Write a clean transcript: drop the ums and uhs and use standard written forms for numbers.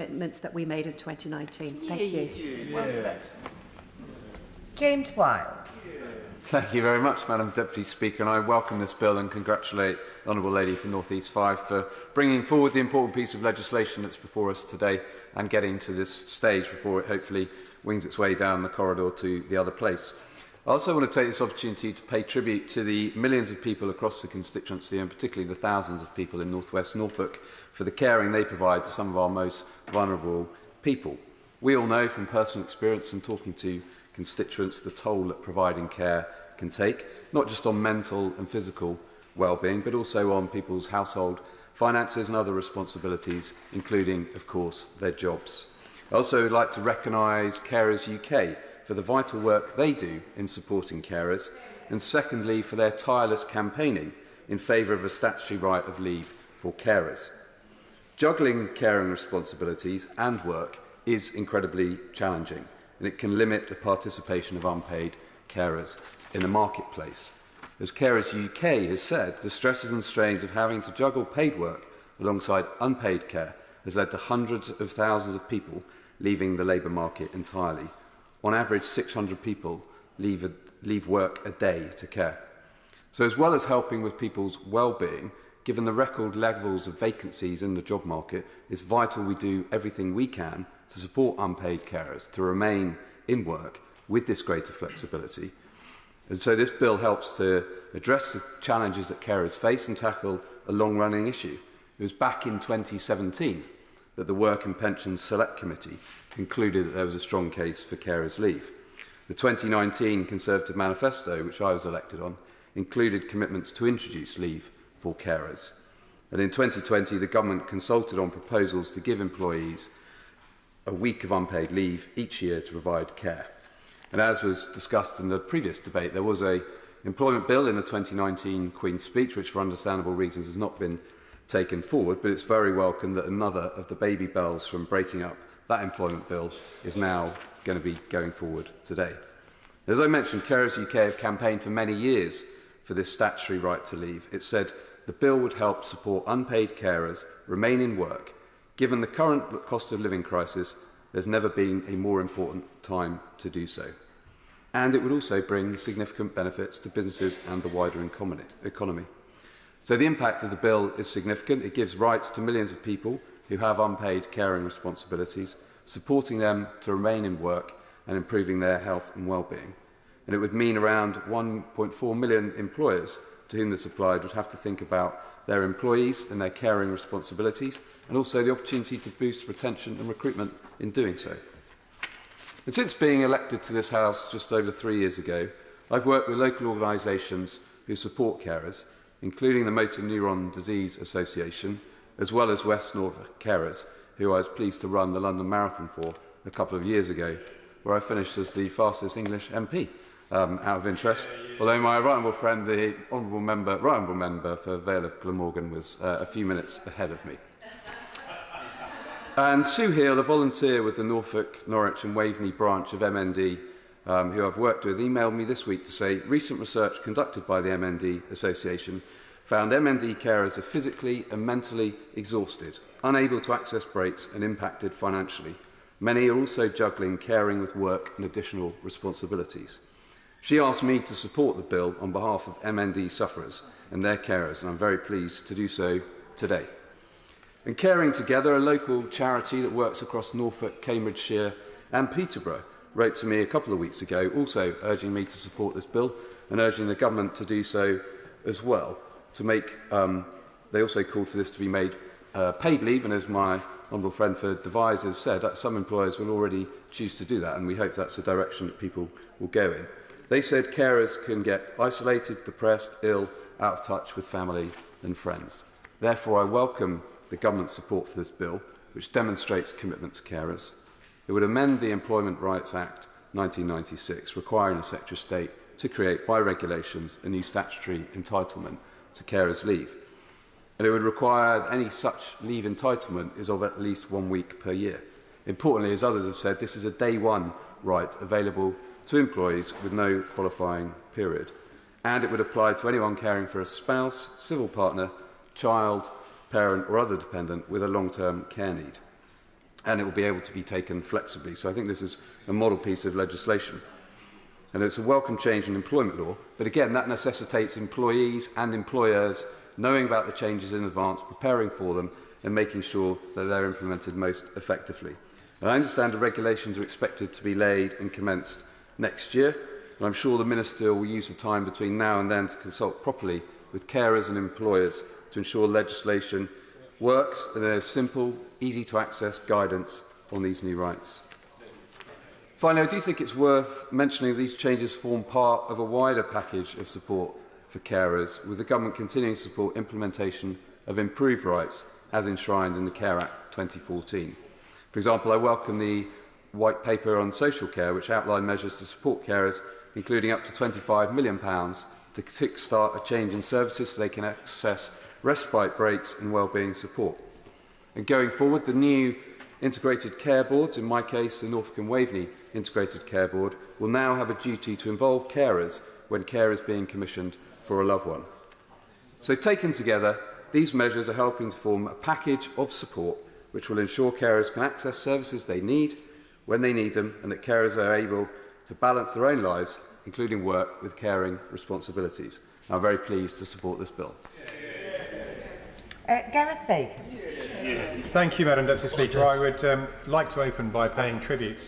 commitments that we made in 2019. Thank you. Well said. James Wilde. Thank you very much, Madam Deputy Speaker, and I welcome this bill and congratulate the Honourable Lady from North East 5 for bringing forward the important piece of legislation that's before us today and getting to this stage before it hopefully wings its way down the corridor to the other place. I also want to take this opportunity to pay tribute to the millions of people across the constituency and particularly the thousands of people in North West Norfolk for the caring they provide to some of our most vulnerable people. We all know from personal experience and talking to constituents the toll that providing care can take, not just on mental and physical well-being, but also on people's household finances and other responsibilities, including, of course, their jobs. I also would like to recognise Carers UK for the vital work they do in supporting carers, and secondly, for their tireless campaigning in favour of a statutory right of leave for carers. Juggling caring responsibilities and work is incredibly challenging, and it can limit the participation of unpaid carers in the marketplace. As Carers UK has said, the stresses and strains of having to juggle paid work alongside unpaid care has led to hundreds of thousands of people leaving the labour market entirely. On average, 600 people leave work a day to care. So as well as helping with people's well-being, given the record levels of vacancies in the job market, it's vital we do everything we can to support unpaid carers to remain in work with this greater flexibility. And so this bill helps to address the challenges that carers face and tackle a long-running issue. It was back in 2017 that the Work and Pensions Select Committee concluded that there was a strong case for carers' leave. The 2019 Conservative Manifesto, which I was elected on, included commitments to introduce leave for carers. And in 2020, the government consulted on proposals to give employees a week of unpaid leave each year to provide care. And as was discussed in the previous debate, there was an employment bill in the 2019 Queen's Speech, which for understandable reasons has not been taken forward, but it's very welcome that another of the baby bells from breaking up that employment bill is now going to be going forward today. As I mentioned, Carers UK have campaigned for many years for this statutory right to leave. It said the bill would help support unpaid carers remain in work. Given the current cost of living crisis, there's never been a more important time to do so. And it would also bring significant benefits to businesses and the wider economy. So the impact of the bill is significant. It gives rights to millions of people who have unpaid caring responsibilities, supporting them to remain in work and improving their health and well-being. And it would mean around 1.4 million employers to whom this applied would have to think about their employees and their caring responsibilities, and also the opportunity to boost retention and recruitment in doing so. And since being elected to this House just over 3 years ago, I've worked with local organisations who support carers, including the Motor Neuron Disease Association, as well as West Norfolk Carers, who I was pleased to run the London Marathon for a couple of years ago, where I finished as the fastest English MP, out of interest. Although my right honourable friend, the right honourable member for Vale of Glamorgan, was a few minutes ahead of me. And Sue Heal, a volunteer with the Norfolk, Norwich and Waveney branch of MND, who I've worked with, emailed me this week to say recent research conducted by the MND Association found MND carers are physically and mentally exhausted, unable to access breaks and impacted financially. Many are also juggling caring with work and additional responsibilities. She asked me to support the bill on behalf of MND sufferers and their carers, and I'm very pleased to do so today. And Caring Together, a local charity that works across Norfolk, Cambridgeshire and Peterborough, wrote to me a couple of weeks ago, also urging me to support this bill and urging the government to do so as well. They also called for this to be made paid leave, and as my honourable friend for Devise has said, some employers will already choose to do that, and we hope that's the direction that people will go in. They said carers can get isolated, depressed, ill, out of touch with family and friends. Therefore, I welcome the government's support for this bill, which demonstrates commitment to carers. It would amend the Employment Rights Act 1996, requiring the Secretary of State to create, by regulations, a new statutory entitlement to carers' leave. And it would require that any such leave entitlement is of at least 1 week per year. Importantly, as others have said, this is a day one right available to employees with no qualifying period. And it would apply to anyone caring for a spouse, civil partner, child, parent or other dependent with a long-term care need. and it will be able to be taken flexibly. So I think this is a model piece of legislation. And it's a welcome change in employment law, but again, that necessitates employees and employers knowing about the changes in advance, preparing for them, and making sure that they're implemented most effectively. And I understand the regulations are expected to be laid and commenced next year, and I'm sure the Minister will use the time between now and then to consult properly with carers and employers to ensure legislation works and there's simple, easy-to-access guidance on these new rights. Finally, I do think it's worth mentioning that these changes form part of a wider package of support for carers, with the Government continuing to support implementation of improved rights as enshrined in the Care Act 2014. For example, I welcome the White Paper on Social Care, which outlined measures to support carers, including up to £25 million to kick-start a change in services so they can access respite breaks and wellbeing support. And going forward, the new Integrated Care Boards, in my case the Norfolk and Waveney Integrated Care Board, will now have a duty to involve carers when care is being commissioned for a loved one. So taken together, these measures are helping to form a package of support which will ensure carers can access services they need when they need them, and that carers are able to balance their own lives, including work, with caring responsibilities. I'm very pleased to support this bill. Gareth Bacon. Thank you, Madam Deputy Speaker. I would like to open by paying tribute